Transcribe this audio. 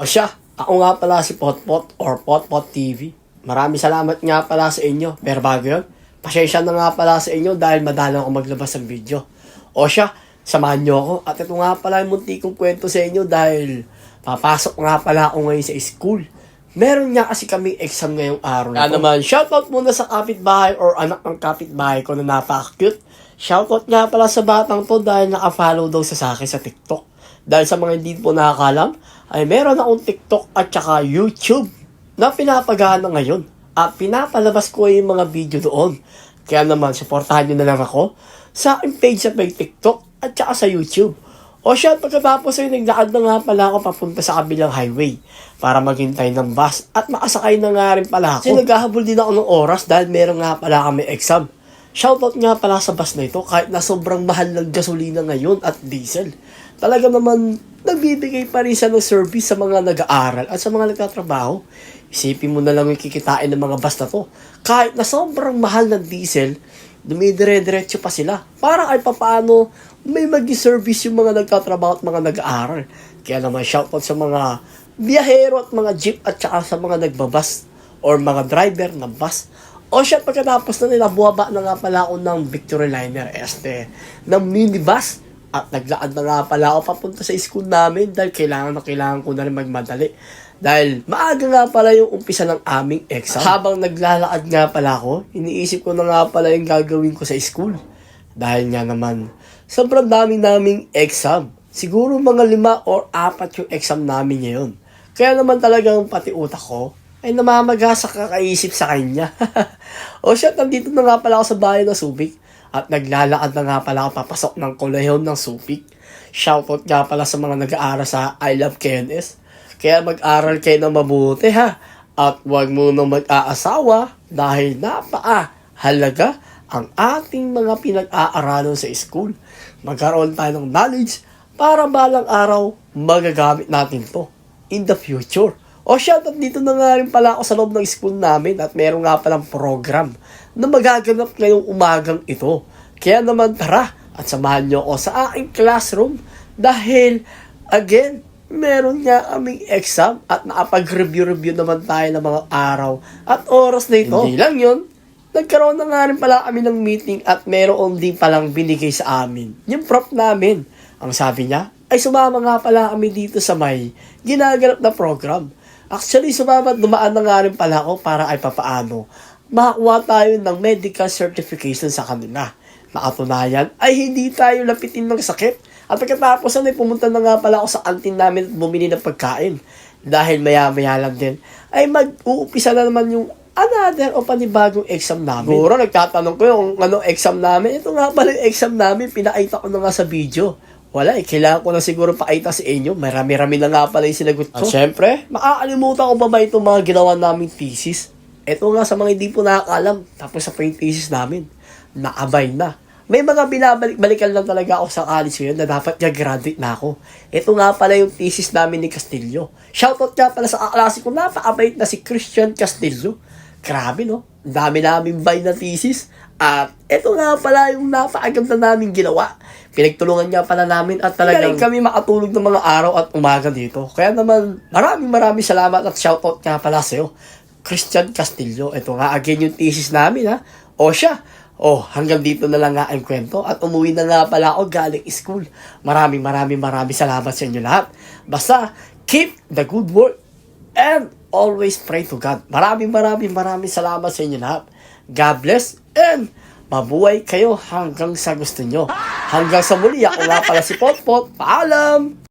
O siya, ako nga pala si Potpot or Potpot TV. Maraming salamat nga pala sa inyo. Pero bago yun, pasensya na nga pala sa inyo dahil madalang ako maglabas ng video. O siya, samahan nyo ako. At ito nga pala yung munti kong kwento sa inyo dahil papasok nga pala ako ngayon sa school. Meron nga kasi kami exam ngayong araw na ito. Naman, shoutout muna sa kapitbahay or anak ng kapitbahay ko na napaka-cute. Shoutout nga pala sa batang to dahil naka-follow daw sa akin sa TikTok. Dahil sa mga hindi po nakakalam, ay meron akong TikTok at saka YouTube na pinapagana ngayon. At pinapalabas ko yung mga video doon. Kaya naman, supportahan nyo na lang ako sa aking page sa TikTok at saka sa YouTube. O siya, pagkatapos ay naglakad na nga pala ako papunta sa kabilang highway para maghintay ng bus. At makasakay na nga rin pala ako. Kasi naghahabol din ako ng oras dahil meron nga pala kami exam. Shoutout nga pala sa bus na ito kahit na sobrang mahal ng gasolina ngayon at diesel. Talaga naman nagbibigay pa rin siya ng service sa mga nag-aaral at sa mga nagtatrabaho. Isipin mo na lang yung kikitain ng mga bus na to. Kahit na sobrang mahal ng diesel, dumidire-diretso pa sila. Para kahit papaano may mag-service yung mga nagtatrabaho at mga nag-aaral. Kaya naman shoutout sa mga biyahero at mga jeep at saka sa mga nagbabas or mga driver ng bus. O siya, pagkatapos na nila, buwaba na nga pala ako ng Victory Liner ng minibus. At naglakad na nga pala ako papunta sa school namin dahil kailangan ko na rin magmadali. Dahil maaga nga pala yung umpisa ng aming exam. Habang naglalakad nga pala ako, iniisip ko na nga pala yung gagawin ko sa school. Dahil nga naman, sobrang naming exam. Siguro mga 5 or 4 yung exam namin ngayon. Kaya naman talagang pati utak ko ay namamaga sa kakaisip sa kanya. O siya, nandito na nga pala ako sa bahay ng Subic. At naglalakad na nga pala ako papasok ng kolehiyon ng Subic. Shoutout nga pala sa mga nag-aaral sa I Love KNS. Kaya mag-aral kayo ng mabuti ha. At huwag munang mag-aasawa dahil napaka-halaga ang ating mga pinag-aaralan sa school. Magkaroon tayo ng knowledge para balang araw magagamit natin to in the future. O siya, dito na nga rin pala ako sa loob ng school namin at meron nga palang program na magaganap ngayong umagang ito. Kaya naman tara at samahan nyo ako sa aking classroom dahil, again, meron nga aming exam at nakapag-review naman tayo ng mga araw at oras na ito. Hindi lang yun, nagkaroon na nga rin pala kami ng meeting at meron din palang binigay sa amin yung prof namin. Ang sabi niya, ay sumama nga pala kami dito sa may ginaganap na program. Actually, dumaan na nga rin pala ako para ay papaano makakuha tayo ng medical certification sa kanila. Nakatunayan ay hindi tayo lapitin ng sakit. At pagkatapos ay pumunta na nga pala ako sa canteen namin at bumili ng pagkain. Dahil maya-maya lang din ay mag-uumpisa na naman yung another o panibagong exam namin. Siguro nagtatanong ko yung exam namin. Ito nga pala yung exam namin, pinakita ko na nga sa video. Wala kailangan ko na siguro pakita sa inyo. Marami-rami na nga pala yung sinagot ko. At syempre, makakalimutan ko ba itong mga ginawa naming thesis? Ito nga sa mga hindi po nakakalam. Tapos sa yung thesis namin, naabay na. May mga binabalik-balikan lang talaga ako sa college ngayon na dapat graduate na ako. Ito nga pala yung thesis namin ni Castillo. Shoutout nga pala sa kaklase ko, napakabait na si Christian Castillo. Grabe no? Dami namin bay na thesis. At ito nga pala yung napakaganda namin ginawa. Pinagtulungan nga pala namin at talagang kami makatulog ng mga araw at umaga dito. Kaya naman maraming salamat at shoutout nga pala sa'yo, Christian Castillo. Ito nga again yung thesis namin ha. O siya, hanggang dito na lang nga ang kwento at umuwi na nga pala ako galing school. Maraming salamat sa inyo lahat. Basta keep the good work and always pray to God. Maraming salamat sa inyo lahat. God bless and mabuhay kayo hanggang sa gusto nyo. Hanggang sa muli, ako nga pala si Potpot. Paalam!